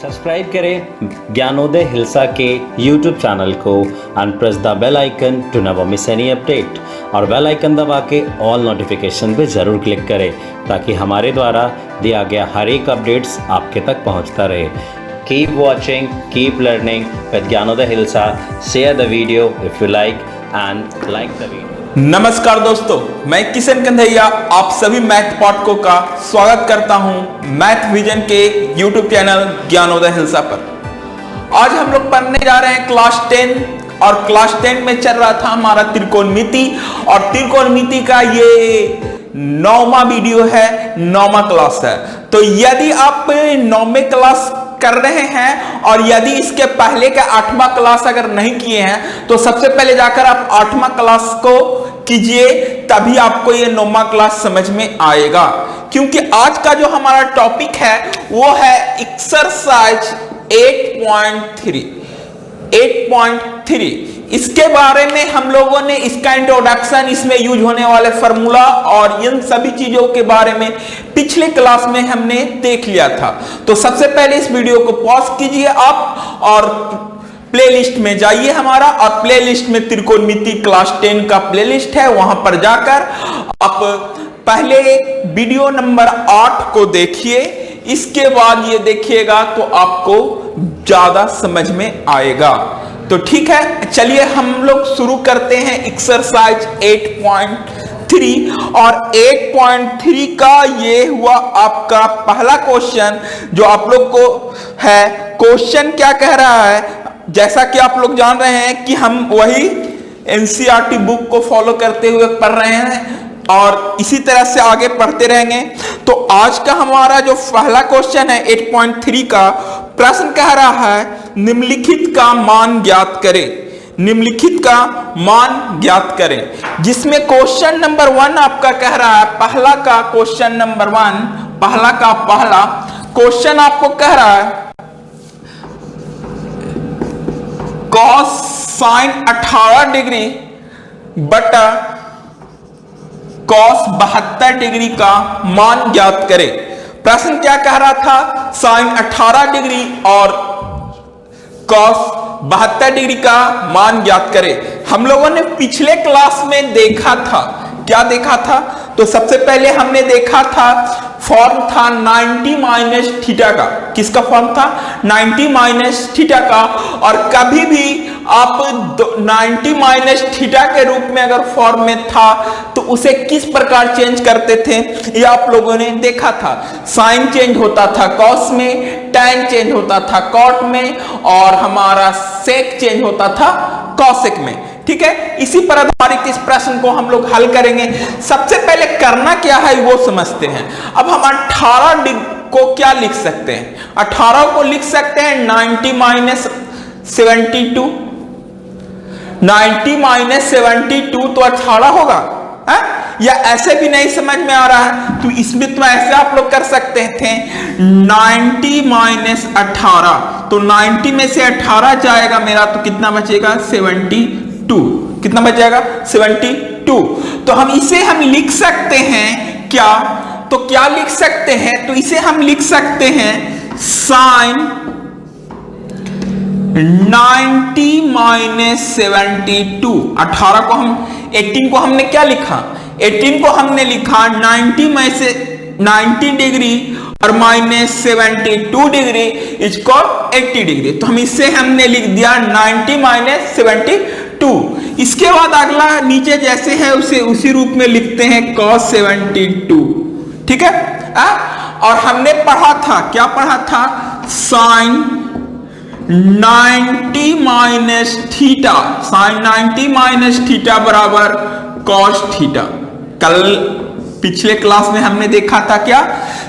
Subscribe करें ज्ञानोदय हिल्सा के YouTube channel को and press the bell icon to never miss any update. और bell icon दबा के ऑल नोटिफिकेशन पे ज़रूर क्लिक करें ताकि हमारे द्वारा दिया गया हर एक अपडेट्स आपके तक पहुंचता रहे। Keep watching, keep learning with Gyanodaya Hilsa. Share the video if you like and like the video. नमस्कार दोस्तों, मैं किशन कंधैया आप सभी मैथ पाठकों का स्वागत करता हूं मैथ विजन के YouTube चैनल ज्ञानोदय हिल्सा पर। आज हम लोग पढ़ने जा रहे हैं क्लास 10 और क्लास 10 में चल रहा था हमारा त्रिकोणमिति और त्रिकोणमिति का ये 9वां वीडियो है, 9वां क्लास है। तो यदि आप 9वें क्लास कर रहे हैं और यदि इसके पहले का 8वां क्लास अगर नहीं किए हैं तो सबसे पहले जाकर आप 8वां क्लास को कीजिए, तभी आपको ये 9वां क्लास समझ में आएगा। क्योंकि आज का जो हमारा टॉपिक है वो है एक्सरसाइज 8.3। इसके बारे में हम लोगों ने इसका इंट्रोडक्शन, इसमें यूज होने वाले फार्मूला और इन सभी चीजों के बारे में पिछले क्लास में हमने देख लिया था। तो सबसे पहले इस वीडियो को पॉज कीजिए आप और प्लेलिस्ट में जाइए हमारा, और प्लेलिस्ट में त्रिकोणमिति क्लास 10 का प्लेलिस्ट है, वहां पर जाकर आप पहले वीडियो नंबर 8 को देखिए। इसके बाद ये देखिएगा तो आपको ज्यादा समझ में आएगा। तो ठीक है, चलिए हम लोग शुरू करते हैं एक्सरसाइज 8.3। और 8.3 का ये हुआ आपका पहला क्वेश्चन जो आप लोग को है। क्वेश्चन क्या कह रहा है, जैसा कि आप लोग जान रहे हैं कि हम वही एनसीईआरटी बुक को फॉलो करते हुए पढ़ रहे हैं और इसी तरह से आगे पढ़ते रहेंगे। तो आज का हमारा जो पहला क्वेश्चन है 8.3 का प्रश्न कह रहा है निम्नलिखित का मान ज्ञात करें। निम्नलिखित का मान ज्ञात करें, जिसमें क्वेश्चन नंबर 1 आपका कह रहा है, पहला का क्वेश्चन नंबर 1, पहला क्वेश्चन आपको कह रहा है cos sin 18 डिग्री बटा cos 72 डिग्री का मान ज्ञात करें। प्रश्न क्या कह रहा था, sin 18 डिग्री और cos 72 डिग्री का मान ज्ञात करें। हम लोगों ने पिछले क्लास में देखा था, क्या देखा था, तो सबसे पहले हमने देखा था फॉर्म था 90 माइनस थीटा का। किसका फॉर्म था, 90 माइनस थीटा का। और कभी भी आप 90 माइनस थीटा के रूप में अगर फॉर्म में था तो उसे किस प्रकार चेंज करते थे ये आप लोगों ने देखा था। साइन चेंज होता था कॉस में, टैन चेंज होता था कॉट में, और हमारा सेक चेंज होता था कॉसेक में। ठीक है, इसी पर आधारित इस प्रश्न को हम लोग हल करेंगे। सबसे पहले करना क्या है वो समझते हैं। अब हम 18 को क्या लिख सकते हैं, 18 को लिख सकते हैं 90 माइनस 72। 90 माइनस 72 तो 18 होगा है? या ऐसे भी नहीं समझ में आ रहा है तो इसमें तो ऐसे आप लोग कर सकते थे 90 माइनस 18, तो 90 में से 18 जाएगा मेरा तो कितना बचेगा 72। कितना बच जाएगा 72। तो हम इसे हम लिख सकते हैं क्या, तो क्या लिख सकते हैं, तो इसे हम लिख सकते हैं साइन 90 माइनस 72। 18 को हम 18 को हमने क्या लिखा, 18 को हमने लिखा 90 में से 90 डिग्री और माइनस 72 डिग्री इक्वल 80 डिग्री। तो हम इससे हमने लिख दिया 90 माइनस 72। इसके बाद अगला नीचे जैसे है उसे उसी रूप में लिखते हैं cos 72। ठीक है, और हमने पढ़ा था, क्या पढ़ा था, sine 90 minus theta, sine 90 minus theta बराबर cos थीटा। कल पिछले क्लास में हमने देखा था क्या,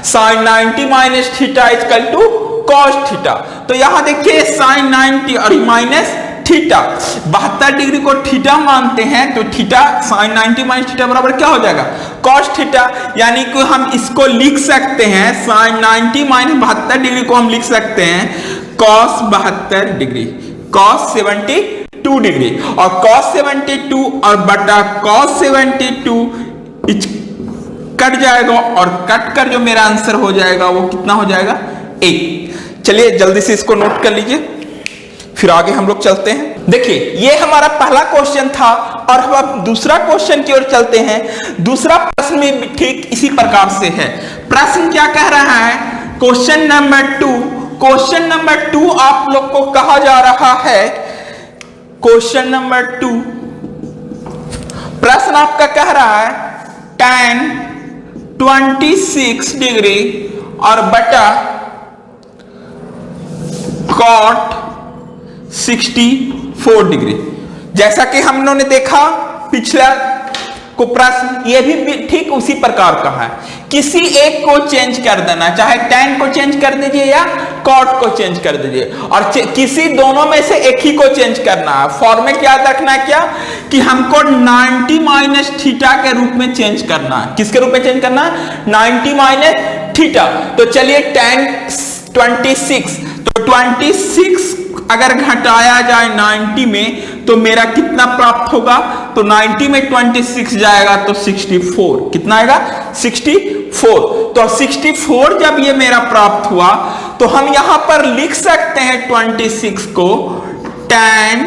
sine 90 minus theta equal to cos theta. तो यहां देखिए साइन 90 और माइनस थीटा, 72 डिग्री को थीटा मानते हैं तो थीटा साइन 90 माइनस थीटा बराबर क्या हो जाएगा cos थीटा। यानी कि हम इसको लिख सकते हैं साइन 90 माइनस 72 डिग्री को हम लिख सकते हैं cos 72 डिग्री, cos 72 डिग्री, और cos 72 और बटा cos 72 कट जाएगा और कट कर जो मेरा आंसर हो जाएगा वो कितना हो जाएगा 1। चलिए जल्दी से इसको नोट कर लीजिए, फिर आगे हम लोग चलते हैं। देखिए ये हमारा पहला क्वेश्चन था और हम अब दूसरा क्वेश्चन की ओर चलते हैं। दूसरा प्रश्न में ठीक इसी प्रकार से है। प्रश्न क्या कह रहा है? क्वेश्चन नंबर 2 आप लोग को कहा जा रहा है, क्वेश्चन नंबर 2 प्रश्न आपका कह रहा है tan 26 डिग्री और बटा cot 64 डिग्री। जैसा कि हम लोगों ने देखा पिछला को प्रश्न, ये भी ठीक उसी प्रकार का है। किसी एक को चेंज कर देना, चाहे tan को चेंज कर दीजिए या cot को चेंज कर दीजिए, और किसी दोनों में से एक ही को चेंज करना है। फॉर्मेट याद रखना है क्या कि हमको 90 माइनस थीटा के रूप में चेंज करना है। किसके रूप में चेंज करना है? 90 माइनस थीटा। तो चलिए tan 26, तो 26 अगर घटाया जाए 90 में तो मेरा कितना प्राप्त होगा? तो 90 में 26 जाएगा तो 64। कितना आएगा? 64। तो 64 जब ये मेरा प्राप्त हुआ तो हम यहां पर लिख सकते हैं 26 को tan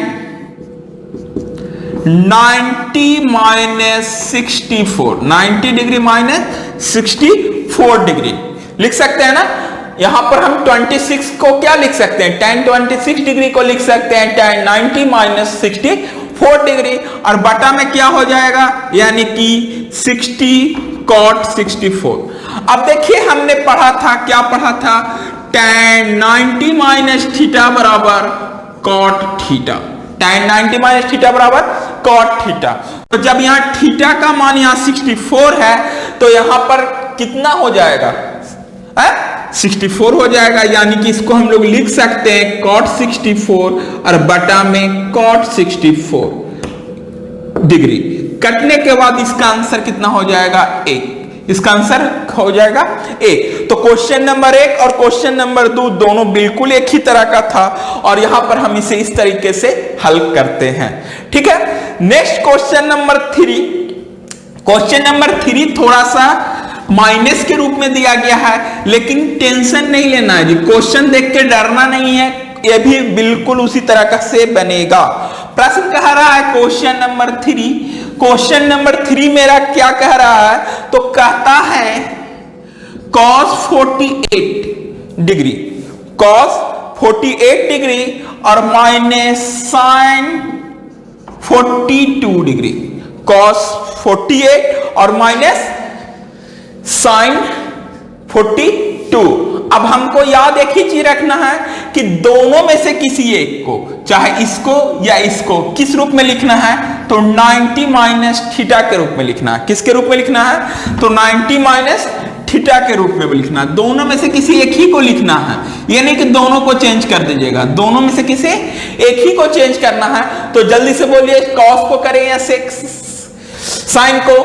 90 minus 64, 90 degree minus 64 degree लिख सकते हैं ना। यहां पर हम 26 को क्या लिख सकते हैं? tan 26 डिग्री को लिख सकते हैं tan 90 माइनस 64 डिग्री, और बटा में क्या हो जाएगा? यानी कि 60 cot 64। अब देखिए हमने पढ़ा था, क्या पढ़ा था? tan 90 माइनस थीटा बराबर cot theta, tan 90 minus theta बराबर cot थीटा। तो जब यहां थीटा का मान यहां 64 है तो यहां पर कितना हो जाएगा? 64 हो जाएगा, यानी कि इसको हम लोग लिख सकते हैं cot 64 और बटा में cot 64 डिग्री। कटने के बाद इसका आंसर कितना हो जाएगा? 1। इसका आंसर हो जाएगा 1। तो क्वेश्चन नंबर 1 और क्वेश्चन नंबर 2 दोनों बिल्कुल एक ही तरह का था और यहां पर हम इसे इस तरीके से हल करते हैं। ठीक है, next question number 3। Question number 3 थोड़ा सा माइनस के रूप में दिया गया है, लेकिन टेंशन नहीं लेना है जी, क्वेश्चन देख के डरना नहीं है, ये भी बिल्कुल उसी तरह का से बनेगा। प्रश्न कह रहा है क्वेश्चन नंबर 3, क्वेश्चन नंबर 3 मेरा क्या कह रहा है? तो कहता है cos 48 डिग्री, cos 48 डिग्री और माइनस sin 42 डिग्री, cos 48 और माइनस sin 42। अब हमको याद एक ही चीज रखना है कि दोनों में से किसी एक को, चाहे इसको या इसको, किस रूप में लिखना है? तो 90 माइनस थीटा के रूप में लिखना है। किसके रूप में लिखना है? तो 90 माइनस थीटा के रूप में लिखना है। दोनों में से किसी एक ही को लिखना है, ये नहीं कि दोनों को चेंज कर दीजिएगा, दोनों में से किसी एक ही को चेंज करना है। तो जल्दी से बोलिए, cos को करें या sin को?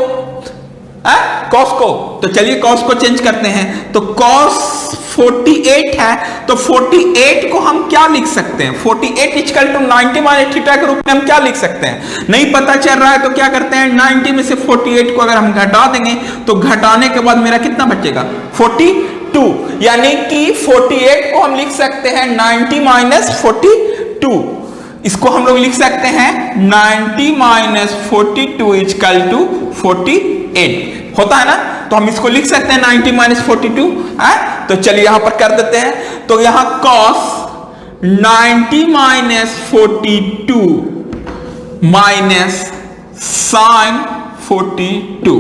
cos को, तो चलिए cos को चेंज करते हैं। तो cos 48 है, तो 48 को हम क्या लिख सकते हैं? 48 इक्वल टू 90 माइनस थीटा के रूप में हम क्या लिख सकते हैं? नहीं पता चल रहा है तो क्या करते हैं? 90 में से 48 को अगर हम घटा देंगे तो घटाने के बाद मेरा कितना बचेगा? 42। यानी कि 48 को हम लिख सकते हैं 90 माइनस 42। इसको हम लोग लिख सकते हैं 90 माइनस 42 इक्वल टू 48 होता है ना। तो हम इसको लिख सकते हैं 90 माइनस 42 है। तो चलिए यहां पर कर देते हैं। तो यहां cos 90 माइनस 42 माइनस sin 42,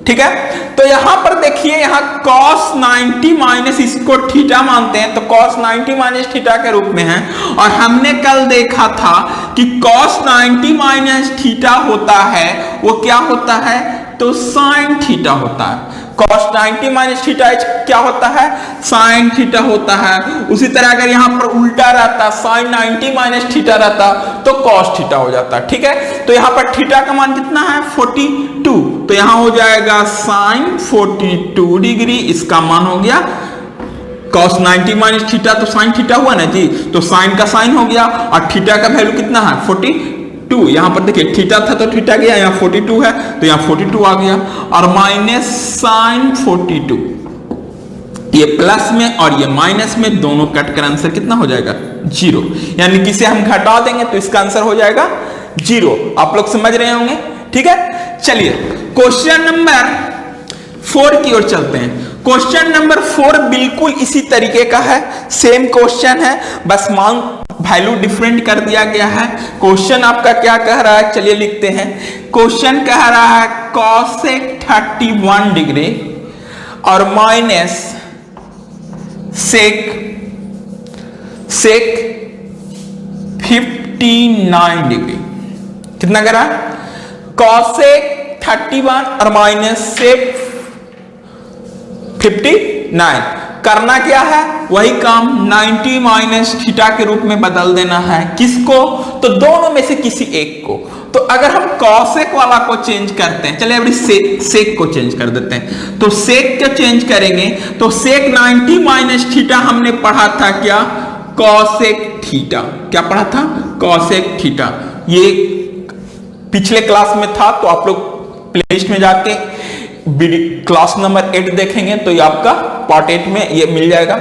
ठीक है। तो यहां पर देखिए, यहां cos 90 माइनस, इसको थीटा मानते हैं तो cos 90 माइनस थीटा के रूप में है। और हमने कल देखा था कि cos 90 माइनस थीटा होता है, वो क्या होता है? तो sin थीटा होता है। cos 90 माइनस थीटा क्या होता है? sin थीटा होता है। उसी तरह अगर यहां पर उल्टा रहता, sin 90 माइनस थीटा रहता तो cos थीटा हो जाता, ठीक है। तो यहां पर थीटा का मान कितना है? 42। तो यहां हो जाएगा sin 42 डिग्री, इसका मान हो गया cos 90 माइनस थीटा, तो sin थीटा हुआ ना जी, तो sin का sin हो गया। और थीटा का वैल्यू कितना है? 42। यहां पर देखिए थीटा था तो थीटा गया, यहां 42 है तो यहां 42 आ गया। और माइनस sin 42, ये प्लस में और ये माइनस में दोनों कट कर आंसर कितना हो जाएगा 0, यानी कि इसे हम घटा देंगे तो इसका आंसर हो जाएगा 0। आप लोग समझ रहे होंगे, ठीक है। चलिए क्वेश्चन नंबर 4 की ओर चलते हैं। क्वेश्चन नंबर 4 बिल्कुल इसी तरीके का है, सेम क्वेश्चन है, बस मान वैल्यू डिफरेंट कर दिया गया है। क्वेश्चन आपका क्या कह रहा है, चलिए लिखते हैं। क्वेश्चन कह रहा है कॉसेक 31 डिग्री और माइनस सेक 59 डिग्री। कितना करा, कॉसेक 31 और माइनस सेक 59। करना क्या है, वही काम 90 माइनस थीटा के रूप में बदल देना है। किसको, तो दोनों में से किसी एक को। तो अगर हम कॉसेक वाला को चेंज करते हैं, चलिए अभी सेक को चेंज कर देते हैं। तो सेक को चेंज करेंगे तो सेक 90 माइनस थीटा हमने पढ़ा था क्या, कॉसेक थीटा। क्या पढ़ा था, कॉसेक थीटा। ये पिछले क्लास में था, तो आप लोग प्लेलिस्ट में जाके क्लास नंबर 8 देखेंगे तो ये आपका पार्ट 8 में ये मिल जाएगा।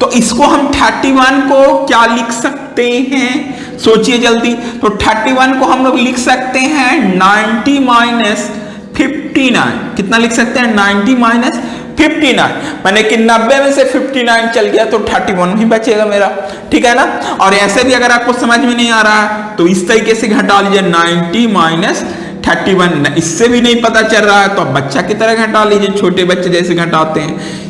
तो इसको हम 31 को क्या लिख सकते हैं, सोचिए जल्दी। तो 31 को हम लोग लिख सकते हैं 90 माइनस 59। कितना लिख सकते हैं, 90 माइनस 59, माने कि 90 में से 59 चल गया तो 31 ही बचेगा मेरा, ठीक है ना। और ऐसे भी अगर आपको समझ में नहीं आ रहा है तो इस तरीके से घटा लीजिए 90 माइनस 31। इससे भी नहीं पता चल रहा है तो आप बच्चा की तरह घटा लीजिए, छोटे बच्चे जैसे घटाते हैं।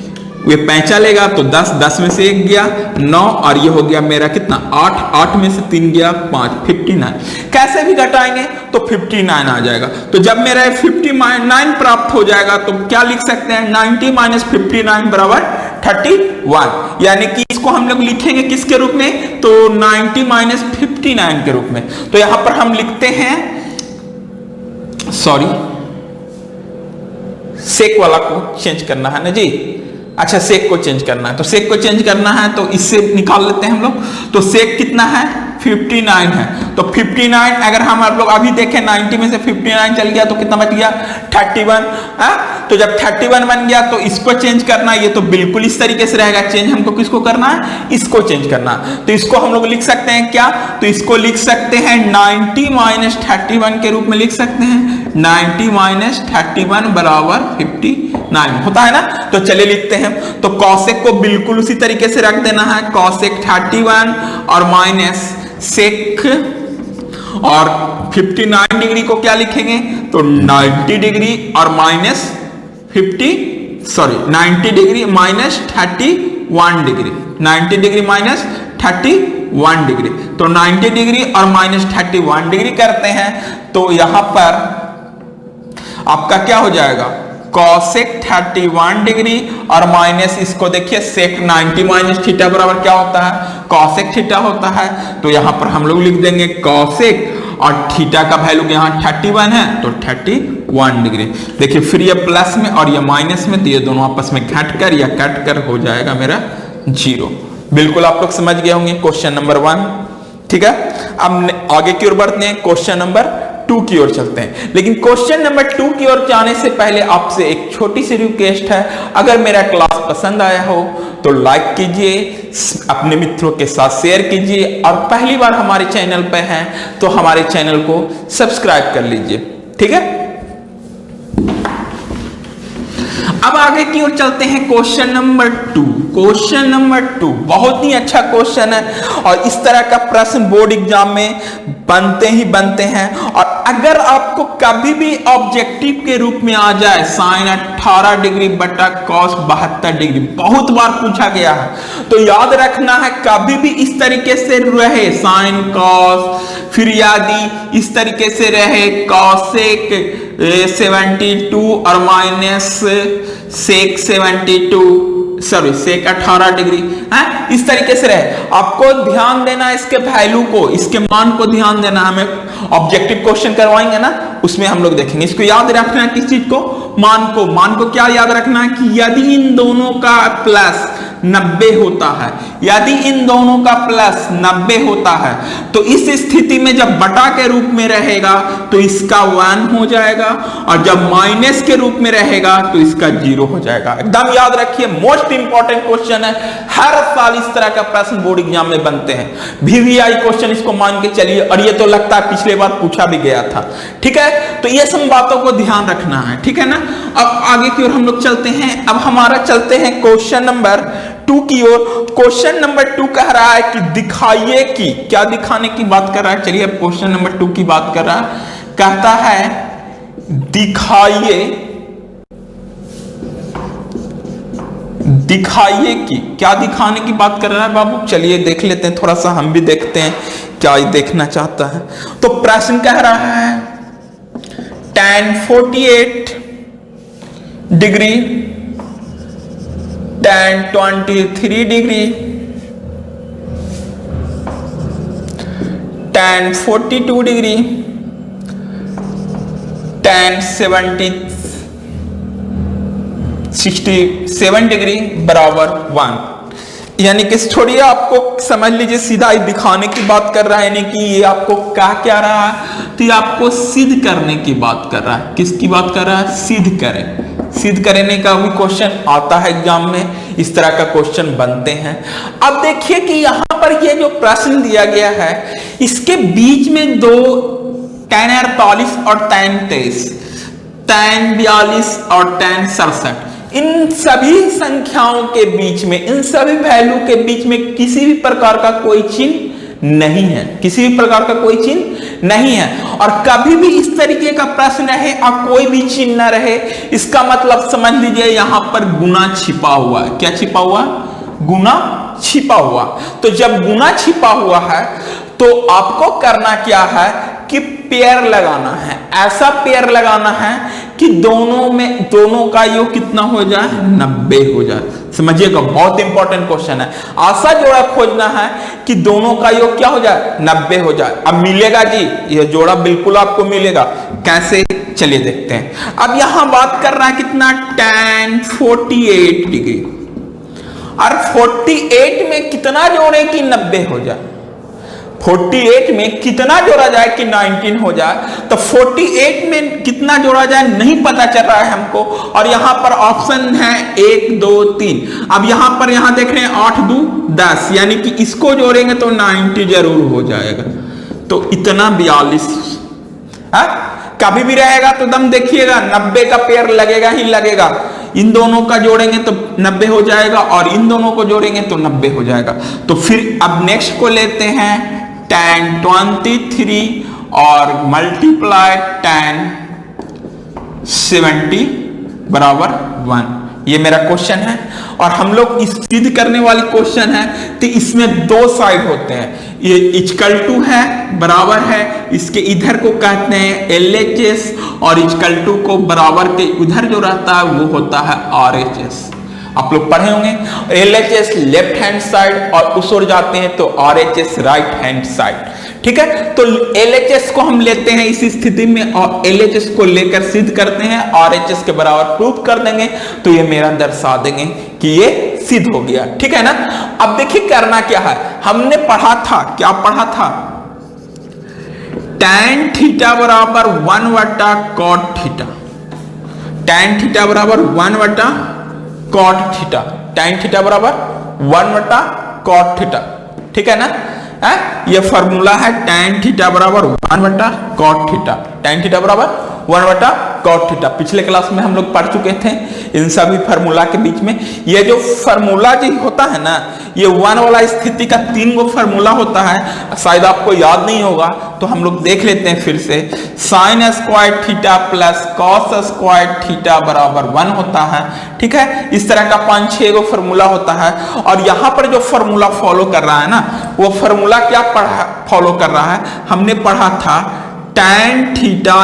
वे पैंचा लेगा तो 10 में से 1 गया 9 और ये हो गया मेरा कितना 8 में से 3 गया 5, 59। कैसे भी घटाएंगे तो 59 आ जाएगा। तो जब मेरा 59 प्राप्त हो जाएगा तो क्या लिख सकते हैं, 90 माइनस 59 बराबर 31, यानी कि इसको हम लोग लिखेंगे किसके रूप में, तो 90 माइनस 59 के रूप में। तो यहां पर हम लिखते हैं, सॉरी सेक वाला को चेंज करना है ना जी, अच्छा सेक को चेंज करना है। तो सेक को चेंज करना है तो इससे निकाल लेते हैं हम लोग। तो सेक कितना है, 59 है। तो 59 अगर हम आप लोग अभी देखें 90 में से 59 चल गया तो कितना बच गया 31। तो जब 31 बन गया तो इसको चेंज करना, ये तो बिल्कुल इस तरीके से रहेगा। चेंज हमको किसको करना है, इसको चेंज करना। तो इसको हम लोग लिख सकते हैं क्या, तो इसको लिख सकते हैं 90 माइनस 31 के रूप में लिख सकते हैं। 90 माइनस 31 बराबर 59 होता है ना। तो चलिए लिखते हैं। तो कॉसेक को बिल्कुल उसी तरीके से रख देना है, कॉसेक 31 और माइनस सेक और 59 डिग्री को क्या लिखेंगे, तो 90 डिग्री और minus 90 degree minus 31 degree, 90 degree minus 31 degree. तो 90 डिग्री और माइनस 31 डिग्री करते हैं तो यहां पर आपका क्या हो जाएगा, कॉसेक 31 डिग्री और माइनस इसको देखिए सेक 90 माइनस थीटा बराबर क्या होता है, कॉसेक थीटा होता है। तो यहां पर हम लोग लिख देंगे कॉसेक और थीटा का वैल्यू यहां 31 है तो 31 डिग्री। देखिए फिर ये प्लस में और ये माइनस में, तो ये दोनों आपस में घट कर या कट कर हो जाएगा मेरा 0। बिल्कुल आप लोग समझ गए होंगे क्वेश्चन नंबर 1, ठीक है। अब आगे की ओर बढ़ते हैं, क्वेश्चन नंबर 2 की ओर चलते हैं। लेकिन क्वेश्चन नंबर 2 की ओर जाने से पहले आपसे एक छोटी सी रिक्वेस्ट है, अगर मेरा क्लास पसंद आया हो तो लाइक कीजिए, अपने मित्रों के साथ शेयर कीजिए और पहली बार हमारे चैनल पे हैं तो हमारे चैनल को सब्सक्राइब कर लीजिए, ठीक है। अब आगे की ओर चलते हैं, क्वेश्चन नंबर 2। क्वेश्चन नंबर 2 बहुत ही अच्छा क्वेश्चन है और इस तरह का प्रश्न बोर्ड एग्जाम में बनते ही बनते हैं। और अगर आपको कभी भी ऑब्जेक्टिव के रूप में आ जाए साइन 18 डिग्री बटा कॉस 72 डिग्री, बहुत बार पूछा गया है, तो याद रखना है कभी भी इस तरीके से रहे साइन कॉस, फिर यदि इस तरीके से रहे कॉसेक 72 और माइनस सेक 18 डिग्री है, इस तरीके से रहे, आपको ध्यान देना है इसके वैल्यू को, इसके मान को ध्यान देना। हमें ऑब्जेक्टिव क्वेश्चन करवाएंगे ना, उसमें हम लोग देखेंगे। इसको याद रखना है किस चीज को, मान को क्या याद रखना है कि यदि इन दोनों का प्लस 90 होता है। यदि इन दोनों का प्लस 90 होता है तो इस स्थिति में जब बटा के रूप में रहेगा तो इसका 1 हो जाएगा, और जब माइनस के रूप में रहेगा तो इसका 0 हो जाएगा। एकदम याद रखिए, मोस्ट इंपॉर्टेंट क्वेश्चन है, हर साल इस तरह का प्रश्न बोर्ड एग्जाम में बनते हैं। VVI क्वेश्चन इसको मान के चलिए, और ये तो लगता है पिछले बार पूछा भी गया था। ठीक है, तो ये सब बातों को ध्यान रखना है। ठीक है ना। अब आगे की ओर हम लोग चलते हैं। अब हमारा चलते हैं क्वेश्चन नंबर 2 की ओर। क्वेश्चन नंबर 2 कह रहा है कि दिखाइए कि, क्या दिखाने की बात कर रहा है, चलिए अब क्वेश्चन नंबर 2 की बात कर रहा है। कहता है दिखाइए कि, क्या दिखाने की बात कर रहा है बाबू, चलिए देख लेते हैं, थोड़ा सा हम भी देखते हैं क्या ये देखना चाहता है। तो प्रश्न कह रहा है tan 48 degree, tan 23 degree, tan 42 degree, tan 67 degree बराबर 1। यानी कि थोड़ी आपको समझ लीजिए, सीधा ही दिखाने की बात कर रहा है, यानी कि ये आपको क्या रहा है, तो ये आपको सिद्ध करने की बात कर रहा है। किसकी बात कर रहा है, सिद्ध करें। सिद्ध करने का भी क्वेश्चन आता है एग्जाम में, इस तरह का क्वेश्चन बनते हैं। अब देखिए कि यहां पर ये जो प्रश्न दिया गया है, इसके बीच में दो tan 48 और tan 23, tan 42 और tan 67, इन सभी संख्याओं के बीच में, इन सभी वैल्यू के बीच में किसी भी प्रकार का कोई चिन्ह नहीं है, किसी भी प्रकार का कोई चिन्ह नहीं है। और कभी भी इस तरीके का प्रश्न रहे और कोई भी चिन्ह ना रहे, इसका मतलब समझ लीजिए यहां पर गुना छिपा हुआ है। क्या छिपा हुआ, गुना छिपा हुआ। तो जब गुना छिपा हुआ है तो आपको करना क्या है कि पेयर लगाना है, ऐसा पेयर लगाना है कि दोनों का योग कितना हो जाए, 90 हो जाए। समझिएगा, बहुत इंपॉर्टेंट क्वेश्चन है। ऐसा जोड़ा खोजना है कि दोनों का योग क्या हो जाए, 90 हो जाए। अब मिलेगा जी, यह जोड़ा बिल्कुल आपको मिलेगा। कैसे, चलिए देखते हैं। अब यहां बात कर रहा है कितना, tan 48 डिग्री, और 48 में कितना जोड़े कि 90 हो जाए। 48 में कितना जोड़ा जाए कि 19 हो जाए, तो 48 में कितना जोड़ा जाए नहीं पता चल रहा है हमको, और यहां पर ऑप्शन है 1 2 3। अब यहां देख रहे हैं 8 2 10, यानी कि इसको जोड़ेंगे तो 90 जरूर हो जाएगा। तो इतना 42 कभी भी रहेगा तो दम देखिएगा 90 का पेयर लगेगा ही लगेगा। इन दोनों का जोड़ेंगे तो 90 हो जाएगा, और इन दोनों को जोड़ेंगे तो 90 हो जाएगा। तो फिर अब नेक्स्ट को लेते हैं tan 23 और मल्टीप्लाई tan 70 बराबर 1। ये मेरा क्वेश्चन है, और हम लोग इस सिद्ध करने वाली क्वेश्चन है, तो इसमें दो साइड होते हैं। ये इक्वल टू है, बराबर है, इसके इधर को कहते हैं LHS, और इक्वल टू को बराबर के उधर जो रहता है वो होता है RHS। आप लोग पढ़े होंगे, LHS लेफ्ट हैंड साइड, और उस ओर जाते हैं तो RHS राइट हैंड साइड। ठीक है, तो LHS को हम लेते हैं इस स्थिति में, और LHS को लेकर सिद्ध करते हैं, RHS के बराबर प्रूफ कर देंगे, तो ये मेरा दर्शा देंगे कि ये सिद्ध हो गया। ठीक है ना। अब देखिए करना क्या है, हमने पढ़ा था, क्या पढ़ा था, tan थीटा बराबर 1/cot थीटा, tan थीटा बराबर 1/cot थीटा, tan थीटा बराबर 1/cot थीटा। ठीक है ना। ये फॉर्मूला है tan थीटा बराबर 1/cot थीटा, tan थीटा बराबर 1/cot थीटा। पिछले क्लास में हम लोग पढ़ चुके थे इन सभी फार्मूला के बीच में। ये जो फार्मूला जो होता है ना, ये 1 वाला स्थिति का 3 गो फार्मूला होता है, शायद आपको याद नहीं होगा, तो हम लोग देख लेते हैं फिर से। sin square theta plus cos square theta बराबर 1 होता है। ठीक है, इस तरह का 5-6 गो फार्मूला होता है, और यहाँ पर जो फार्मूला फॉलो कर रहा है ना, वो फार्मूला क्या फॉलो कर रहा है, हमने पढ़ा था tan theta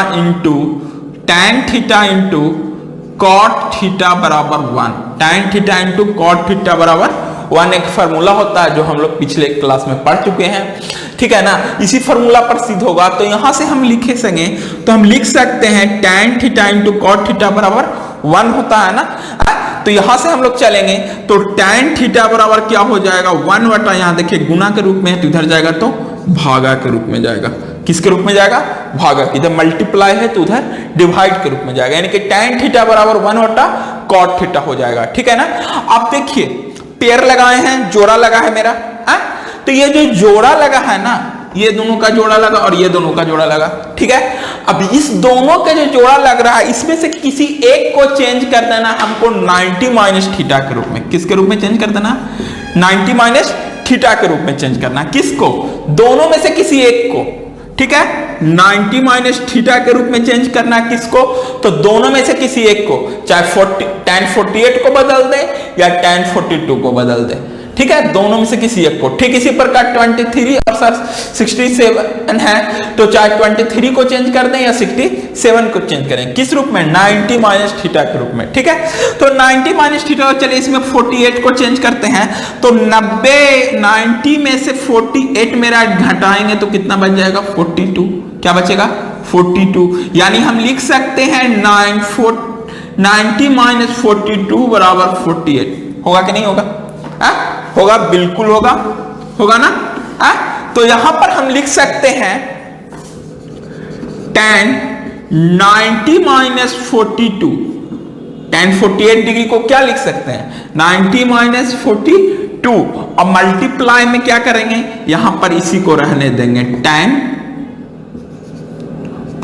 into cot theta बराबर 1, tan theta into cot theta बराबर 1 एक फार्मूला होता है जो हम लोग पिछले क्लास में पढ़ चुके हैं। ठीक है ना। इसी फार्मूला पर सिद्ध होगा, तो यहां से हम लिखे सकें तो हम लिख सकते हैं tan theta into cot theta बराबर 1 होता है ना। तो तो यहां से हम लोग चलेंगे तो tan थीटा बराबर क्या हो जाएगा 1 बटा, यहां देखिए गुना के रूप में है तो इधर जाएगा तो भागा के रूप में जाएगा। किसके रूप में जाएगा? भागा। इधर मल्टीप्लाई है तो उधर डिवाइड के रूप में जाएगा, यानी कि tan थीटा बराबर 1 बटा cot थीटा हो जाएगा। ठीक है ना। अब देखिए पेयर लगाए हैं, जोड़ा लगा है मेरा, है? तो ये जो जोड़ा लगा है ना, ये दोनों का जोड़ा लगा और ये दोनों का जोड़ा लगा। ठीक है। अब इस दोनों का जो जोड़ा लग रहा है इसमें से किसी एक को चेंज कर देना हमको 90 माइनस थीटा के रूप में। किसके रूप में चेंज कर देना? 90 माइनस थीटा के रूप में चेंज करना। किसको? दोनों में से किसी एक को। ठीक है। 90 माइनस थीटा के रूप में चेंज करना किसको? तो दोनों में से किसी एक को, चाहे tan 48 को बदल दे या tan 42 को बदल दे। ठीक है। दोनों में से किसी एक को। ठीक इसी प्रकार 23 और 67 है तो चाहे 23 को चेंज कर दें या 67 को चेंज करें। किस रूप में? 90 माइनस थीटा के रूप में। ठीक है। तो 90 माइनस थीटा, चलिए इसमें 48 को चेंज करते हैं तो 90 में से 48 मेरा घटाएंगे तो कितना बच जाएगा? 42। क्या बचेगा? 42। यानी हम लिख सकते हैं 90 माइनस 42 बराबर 48। होगा कि नहीं होगा? होगा, बिल्कुल होगा, होगा ना। तो यहां पर हम लिख सकते हैं tan 90 माइनस 42, tan 48 डिग्री को क्या लिख सकते हैं? 90 माइनस 42। अब मल्टीप्लाई में क्या करेंगे? यहां पर इसी को रहने देंगे tan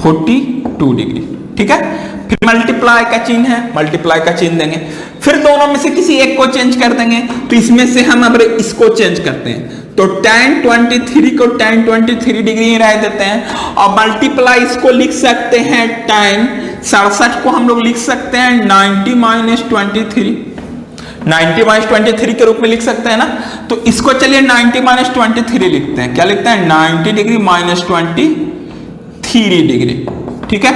42 डिग्री। ठीक है। फिर मल्टीप्लाई का चिन्ह है, मल्टीप्लाई का चिन्ह देंगे, फिर दोनों में से किसी एक को चेंज कर देंगे। तो इसमें से हम अब इसको चेंज करते हैं तो tan 23 को tan 23 डिग्री रह देते हैं और मल्टीप्लाई इसको लिख सकते हैं tan 67 को हम लोग लिख सकते हैं 90 माइनस 23, 90 माइनस 23 के रूप में लिख सकते हैं ना। तो इसको चलिए 90 माइनस 23 लिखते हैं। क्या लिखते हैं? 90 डिग्री माइनस 23 डिग्री। ठीक है।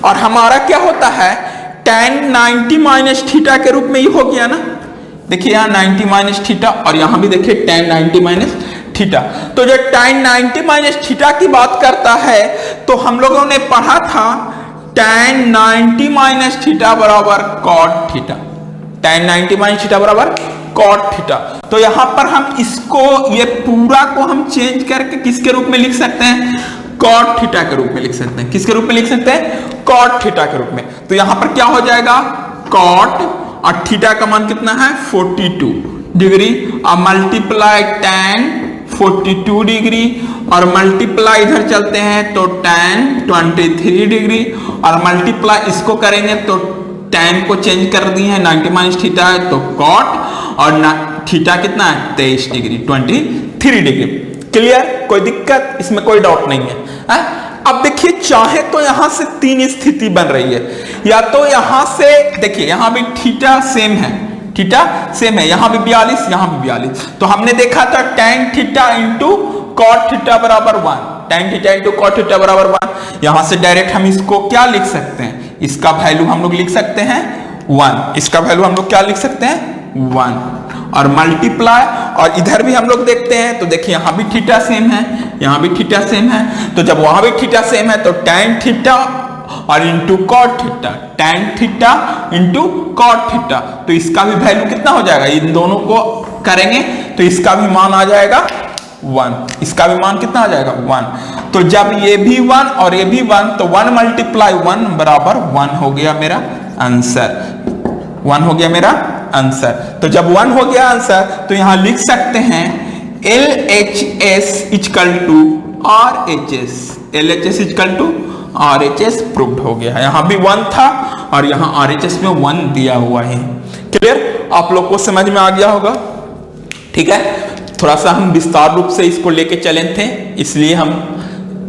और हमारा क्या होता है? tan 90 माइनस थीटा के रूप में ही हो गया ना। देखिए यहाँ 90 माइनस थीटा और यहां भी देखिए tan 90 माइनस थीटा। तो जो tan 90 माइनस थीटा की बात करता है तो हम लोगों ने पढ़ा था tan 90 माइनस थीटा बराबर cot theta. tan 90 minus theta बराबर cot थीटा। तो यहां पर हम इसको, ये पूरा को हम चेंज करके किसके रूप में लिख सकते हैं? cot थीटा के रूप में लिख सकते हैं। किसके रूप में लिख सकते हैं? cot थीटा के रूप में। तो यहां पर क्या हो जाएगा? cot और थीटा का मान कितना है? 42 डिग्री और मल्टीप्लाई tan 42 डिग्री और मल्टीप्लाई इधर चलते हैं तो tan 23 डिग्री और मल्टीप्लाई इसको करेंगे तो tan को चेंज कर दिए हैं, 90 माइनस थीटा है तो cot और थीटा कितना है? 23 डिग्री, 23 डिग्री। क्लियर? कोई दिक्कत इसमें? कोई डाउट नहीं है। अब देखिए चाहे तो यहां से तीन स्थिति बन रही है, या तो यहां से देखिए यहां भी थीटा सेम है, थीटा सेम है, यहां भी 42, यहां भी 42। तो हमने देखा था tan theta into cot theta बराबर 1, tan theta into cot theta बराबर 1। यहां से डायरेक्ट हम इसको क्या लिख सकते हैं? इसका वैल्यू हम लोग लिख सकते हैं 1। इसका वैल्यू हम लोग क्या लिख सकते हैं? 1। और मल्टीप्लाई और इधर भी हम लोग देखते हैं तो देखिए यहां भी थीटा सेम है, यहां भी थीटा सेम है। तो जब वहां भी थीटा सेम है तो tan थीटा और into cot theta, tan theta into cot theta. तो इसका भी वैल्यू कितना हो जाएगा? इन दोनों को करेंगे तो इसका भी मान आ जाएगा 1। इसका भी मान कितना आ जाएगा? 1। तो जब ये भी 1 और ये भी 1 तो 1 मल्टीप्लाई 1 बराबर 1 हो गया मेरा आंसर। 1 हो गया मेरा आंसर। तो जब 1 हो गया आंसर तो यहां लिख सकते हैं LHS equal to RHS, LHS equal to RHS proved हो गया। यहां भी 1 था और यहां RHS में 1 दिया हुआ है। क्लियर? आप लोग को समझ में आ गया होगा। ठीक है। थोड़ा सा हम विस्तार रूप से इसको लेके चले थे, इसलिए हम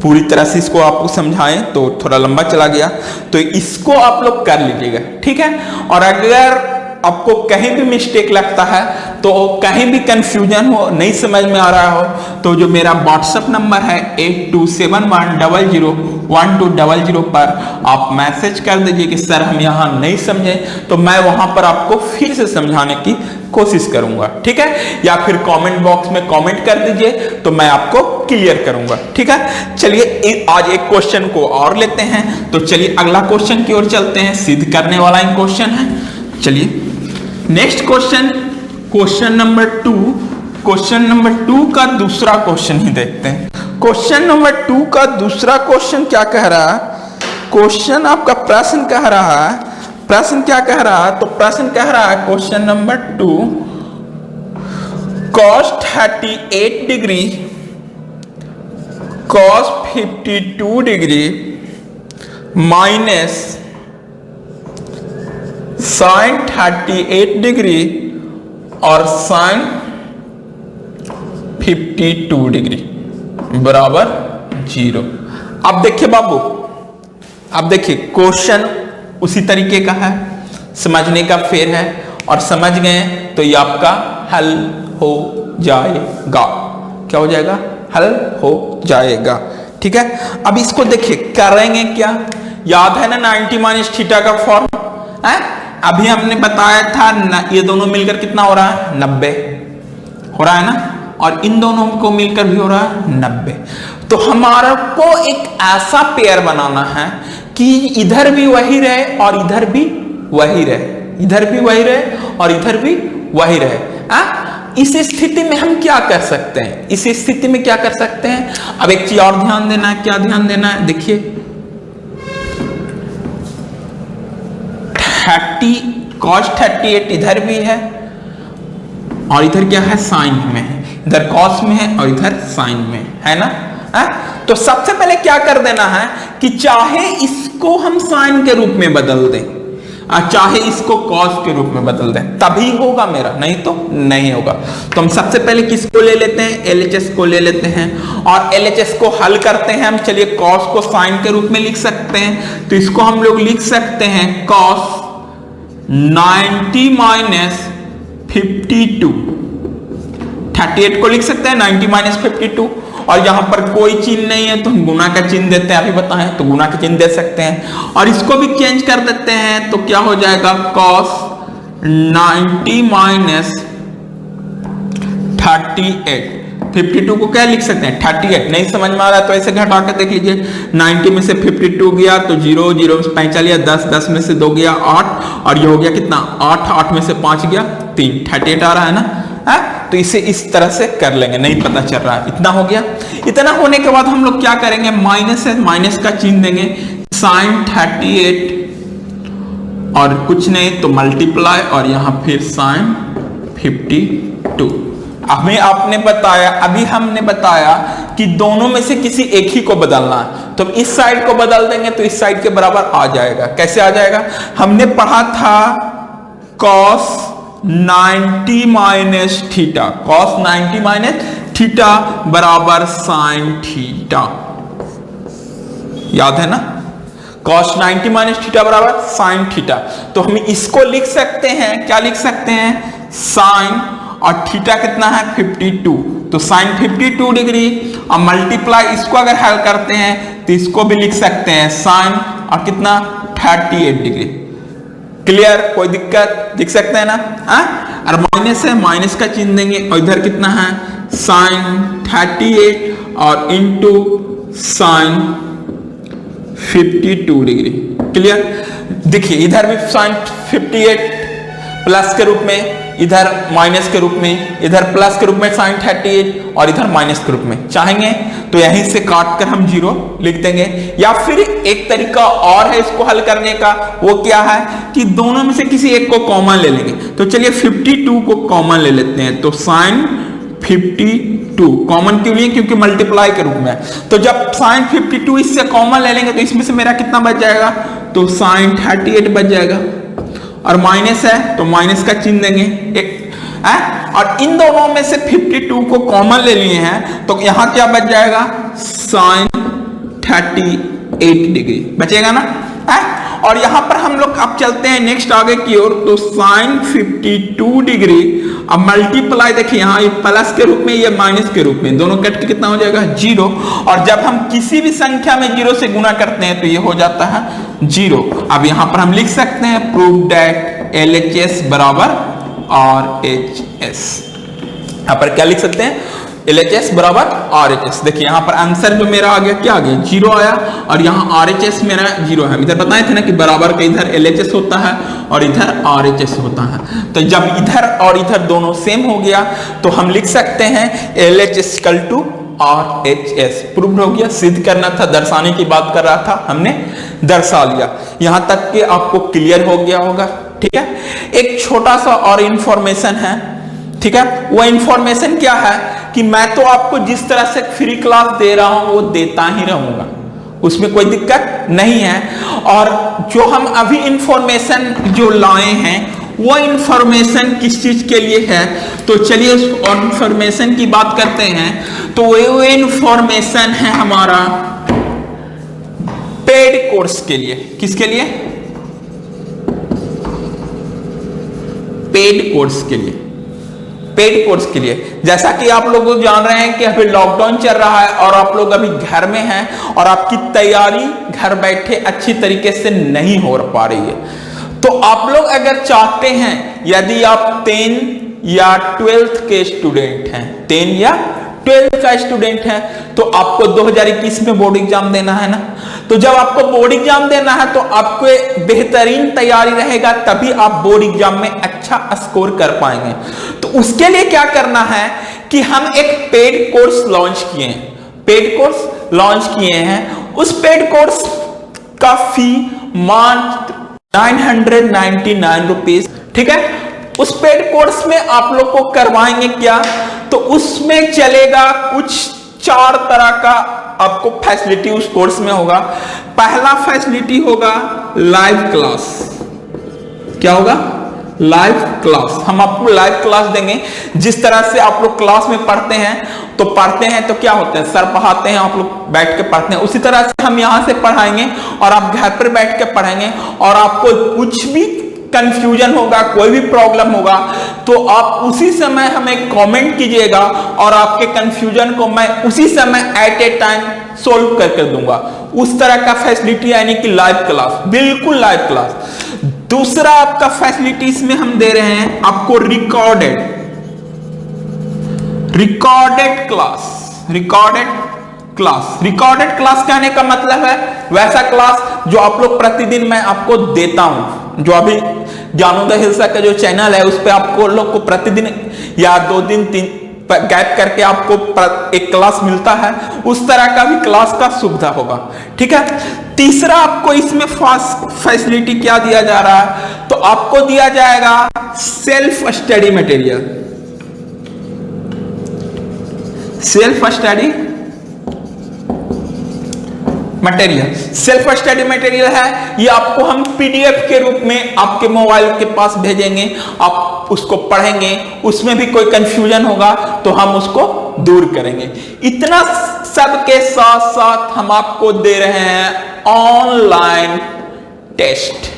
पूरी तरह से इसको आपको समझाएं तो थोड़ा लंबा चला गया, तो इसको आप लोग कर लीजिएगा। ठीक है। और अगर आपको कहीं भी मिस्टेक लगता है तो कहीं भी कंफ्यूजन हो, नहीं समझ में आ रहा हो, तो जो मेरा व्हाट्सएप नंबर है 8271001200 पर आप मैसेज कर दीजिए कि सर हम यहाँ नहीं समझे, तो मैं वहां पर आपको फिर से समझाने की कोशिश करूंगा। ठीक है। या फिर कमेंट बॉक्स में कमेंट कर दीजिए तो मैं आपको क्लियर करूंगा। ठीक है। चलिए आज एक क्वेश्चन को और लेते हैं, तो चलिए अगला क्वेश्चन की ओर चलते हैं। सिद्ध करने वाला क्वेश्चन है चलिए next question, question number two का दूसरा क्वेश्चन ही देखते हैं। क्वेश्चन नंबर 2 का दूसरा क्वेश्चन क्या कह रहा है? क्वेश्चन आपका प्रश्न कह रहा है, प्रश्न क्या कह रहा है? तो प्रश्न कह रहा है question number 2, cos 38 degree cos 52 degree minus sin 38 degree और sin 52 डिग्री बराबर 0। अब देखिए बाबू, अब देखिए क्वेश्चन उसी तरीके का है, समझने का फेर है, और समझ गए तो ये आपका हल हो जाएगा। क्या हो जाएगा? हल हो जाएगा। ठीक है, अब इसको देखिए करेंगे क्या? याद है ना 90 माइनस थीटा का फॉर्म है? अभी हमने बताया था ये दोनों मिलकर कितना हो रहा है? 90 हो रहा है ना, और इन दोनों को मिलकर भी हो रहा है 90। तो हमारा को एक ऐसा पेयर बनाना है कि इधर भी वही रहे और इधर भी वही रहे, इधर भी वही रहे और इधर भी वही रहे। इस स्थिति में हम क्या कर सकते हैं? इस स्थिति में क्या कर सकते हैं? अब एक चीज और ध्यान देना है। क्या ध्यान देना है? देखिए 30 cos 38 इधर भी है और इधर क्या है? साइन में है। इधर कॉस में है और इधर साइन में है ना। तो सबसे पहले क्या कर देना है कि चाहे इसको हम साइन के रूप में बदल दें और चाहे इसको कॉस के रूप में बदल दें, तभी होगा मेरा, नहीं तो नहीं होगा। तो हम सबसे पहले किसको ले लेते हैं? LHS को ले लेते हैं और LHS को हल करते हैं हम। चलिए कॉस को साइन के रूप में लिख सकते हैं, तो इसको हम लोग लिख सकते हैं कॉस 90 माइनस 52, 38 को लिख सकते हैं 90 माइनस 52, और यहां पर कोई चिन्ह नहीं है तो हम गुना का चिन्ह देते हैं। अभी बताएं तो गुना का चिन्ह दे सकते हैं, और इसको भी चेंज कर देते हैं तो क्या हो जाएगा? cos 90 माइनस 38, 52 को क्या लिख सकते हैं? 38। नहीं समझ में आ रहा है तो ऐसे घटा के देख लीजिए, 90 में से 52 गया तो 0, 0 में 5 लिया, 10, 10 में से 2 गया 8, और ये हो गया कितना? 8, 8 में से 5 गया 3, 38 आ रहा है ना। तो इसे इस तरह से कर लेंगे, नहीं पता चल रहा है। इतना हो गया। इतना होने के बाद हम लोग क्या करेंगे? माइनस है, माइनस का चिन्ह देंगे, sin 38 और कुछ नहीं तो मल्टीप्लाई और यहां फिर sin 52। हमें आपने बताया, अभी हमने बताया कि दोनों में से किसी एक ही को बदलना है, तो इस साइड को बदल देंगे तो इस साइड के बराबर आ जाएगा। कैसे आ जाएगा? हमने पढ़ा था cos 90 minus theta, cos 90 minus theta बराबर sin थीटा, याद है ना? cos 90 माइनस थीटा बराबर sin थीटा। तो हम इसको लिख सकते हैं, क्या लिख सकते हैं? sin, और थीटा कितना है? 52, तो sin 52 डिग्री, और मल्टीप्लाई इसको अगर हल करते हैं तो इसको भी लिख सकते हैं sin, और कितना? 38 डिग्री। क्लियर? कोई दिक्कत? दिख सकते हैं ना? और माइनस है, माइनस का चिन्ह देंगे, और इधर कितना है? sin 38 और इंटू sin 52 डिग्री। क्लियर? देखिए इधर भी sin 58 प्लस के रूप में, इधर माइनस के रूप में, इधर प्लस के रूप में sin 38 और इधर माइनस के रूप में। चाहेंगे तो यहीं से काट कर हम 0 लिख देंगे, या फिर एक तरीका और है इसको हल करने का। वो क्या है कि दोनों में से किसी एक को कॉमन ले लेंगे। तो चलिए 52 को कॉमन ले लेते हैं, तो sin 52 कॉमन क्यों लिए? क्योंकि मल्टीप्लाई के रूप में। तो जब sin 52 इससे कॉमन ले लेंगे तो इसमें से मेरा कितना बच जाएगा? तो sin 38 बच जाएगा, और माइनस है तो माइनस का चिन्ह देंगे एक, और इन दोनों में से 52 को कॉमन ले लिए हैं तो यहां क्या बच जाएगा? sin 38 डिग्री बचेगा ना। और यहां पर हम लोग अब चलते हैं नेक्स्ट आगे की ओर, तो sin 52 डिग्री, अब मल्टीप्लाई देखिए यहाँ ये प्लस के रूप में, ये माइनस के रूप में, दोनों कट के कितना हो जाएगा? 0। और जब हम किसी भी संख्या में 0 से गुना करते हैं तो ये हो जाता है 0। अब यहां पर हम लिख सकते हैं प्रूव दैट LHS बराबर RHS। यहां पर क्या लिख सकते हैं? LHS बराबर RHS। देखिए यहाँ पर आंसर जो मेरा आ गया, क्या आ गया, 0 आया, और यहाँ RHS मेरा 0 है। इधर बताए थे ना कि बराबर का इधर LHS होता है और इधर RHS होता है। तो जब इधर और इधर दोनों सेम हो गया तो हम लिख सकते हैं LHS equal to RHS। Prove हो गया, सिद्ध करना था, दर्शाने की बात कर रहा था, हमने दर्शा लिया। यहां तक कि आपको क्लियर हो गया होगा। ठीक है, एक छोटा सा और इंफॉर्मेशन है। ठीक है, वो इंफॉर्मेशन क्या है कि मैं तो आपको जिस तरह से फ्री क्लास दे रहा हूं वो देता ही रहूंगा, उसमें कोई दिक्कत नहीं है। और जो हम अभी इंफॉर्मेशन जो लाए हैं वो इंफॉर्मेशन किस चीज के लिए है, तो चलिए उस इंफॉर्मेशन की बात करते हैं। तो वो इंफॉर्मेशन है हमारा पेड कोर्स के लिए। किसके लिए? पेड कोर्स के लिए। पेड कोर्स के लिए, जैसा कि आप लोग जान रहे हैं कि अभी लॉकडाउन चल रहा है और आप लोग अभी घर में हैं और आपकी तैयारी घर बैठे अच्छी तरीके से नहीं हो पा रही है। तो आप लोग अगर चाहते हैं, यदि आप 10 या 12th के स्टूडेंट हैं, 10 या 12th का स्टूडेंट है, तो आपको 2021 में बोर्ड एग्जाम देना है ना। तो जब आपको बोर्ड एग्जाम देना है तो आपको बेहतरीन तैयारी रहेगा, तभी आप बोर्ड एग्जाम में अच्छा स्कोर कर पाएंगे। तो उसके लिए क्या करना है कि हम एक पेड कोर्स लॉन्च किए हैं। पेड कोर्स लॉन्च किए हैं, उस पेड कोर्स का फी मात्र 999 रुपीज। ठीक है, उस पेड कोर्स में आप लोग को करवाएंगे क्या, तो उसमें चलेगा कुछ 4 तरह का आपको फैसिलिटी उस कोर्स में होगा। पहला फैसिलिटी होगा लाइव क्लास। क्या होगा? Live class. हम आपको लाइव क्लास देंगे। जिस तरह से आप लोग क्लास में पढ़ते हैं तो क्या होता है, सर पढ़ाते हैं, आप लोग बैठ के पढ़ते हैं, उसी तरह से हम यहां से पढ़ाएंगे और आप घर पर बैठ के पढ़ेंगे। और आपको कुछ भी कंफ्यूजन होगा, कोई भी प्रॉब्लम होगा, तो आप उसी समय हमें कमेंट कीजिएगा और आपके कंफ्यूजन को मैं उसी समय एट ए टाइम सोल्व करके दूंगा। उस तरह का फैसिलिटी, यानी कि लाइव क्लास, बिल्कुल लाइव क्लास। दूसरा आपका फैसिलिटी इसमें हम दे रहे हैं आपको रिकॉर्डेड क्लास। रिकॉर्डेड क्लास कहने का मतलब है वैसा क्लास जो आप लोग प्रतिदिन मैं आपको देता हूं। जो अभी ज्ञानोदय हिल्सा का जो चैनल है उस पे आपको लोग को प्रतिदिन या 2 दिन 3 गैप करके आपको एक क्लास मिलता है, उस तरह का भी क्लास का सुविधा होगा। ठीक है, तीसरा आपको इसमें फैसिलिटी क्या दिया जा रहा है, तो आपको दिया जाएगा self study material. Self study material है, ये आपको हम PDF के रूप में आपके मोबाइल के पास भेजेंगे, आप उसको पढ़ेंगे, उसमें भी कोई कंफ्यूजन होगा तो हम उसको दूर करेंगे। इतना सब के साथ साथ हम आपको दे रहे हैं ऑनलाइन टेस्ट।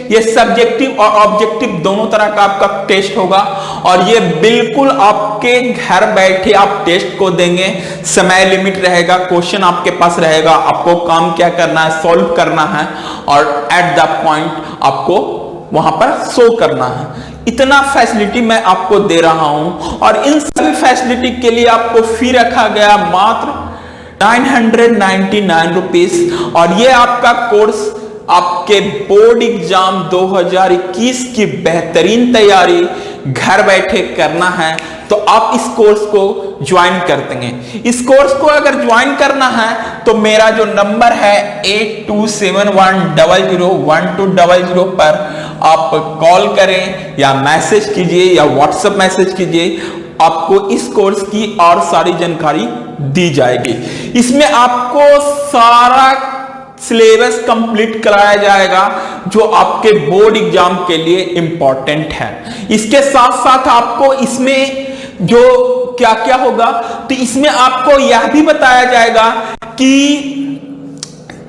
ये सब्जेक्टिव और ऑब्जेक्टिव दोनों तरह का आपका टेस्ट होगा और ये बिल्कुल आपके घर बैठे आप टेस्ट को देंगे। समय लिमिट रहेगा, क्वेश्चन आपके पास रहेगा, आपको काम क्या करना है, सॉल्व करना है और एट द पॉइंट आपको वहां पर शो करना है। इतना फैसिलिटी मैं आपको दे रहा हूं और इन सभी फैसिलिटी के लिए आपको फी रखा गया मात्र 999 रुपीज। और ये आपका कोर्स आपके बोर्ड एग्जाम 2021 की बेहतरीन तैयारी घर बैठे करना है तो आप इस कोर्स को ज्वाइन कर देंगे। इस कोर्स को अगर ज्वाइन करना है तो मेरा जो नंबर है 8271001200 पर आप कॉल करें या मैसेज कीजिए या व्हाट्सएप मैसेज कीजिए, आपको इस कोर्स की और सारी जानकारी दी जाएगी। इसमें आपको सारा सिलेबस कंप्लीट कराया जाएगा जो आपके बोर्ड एग्जाम के लिए इंपॉर्टेंट है। इसके साथ साथ आपको इसमें जो क्या क्या होगा, तो इसमें आपको यह भी बताया जाएगा कि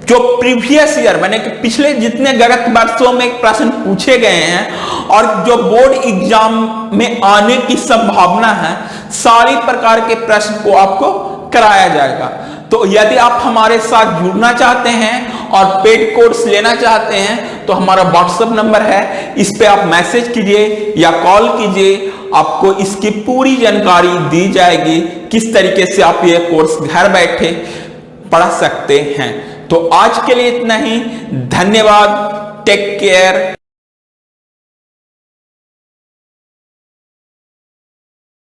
जो प्रीवियस ईयर माने कि पिछले जितने गलत वर्षों में प्रश्न पूछे गए हैं और जो बोर्ड एग्जाम में आने की संभावना है, सारी प्रकार के प्रश्न को आपको कराया जाएगा। तो यदि आप हमारे साथ जुड़ना चाहते हैं और पेड कोर्स लेना चाहते हैं तो हमारा व्हाट्सएप नंबर है, इस पे आप मैसेज कीजिए या कॉल कीजिए, आपको इसकी पूरी जानकारी दी जाएगी किस तरीके से आप ये कोर्स घर बैठे पढ़ सकते हैं। तो आज के लिए इतना ही, धन्यवाद, टेक केयर।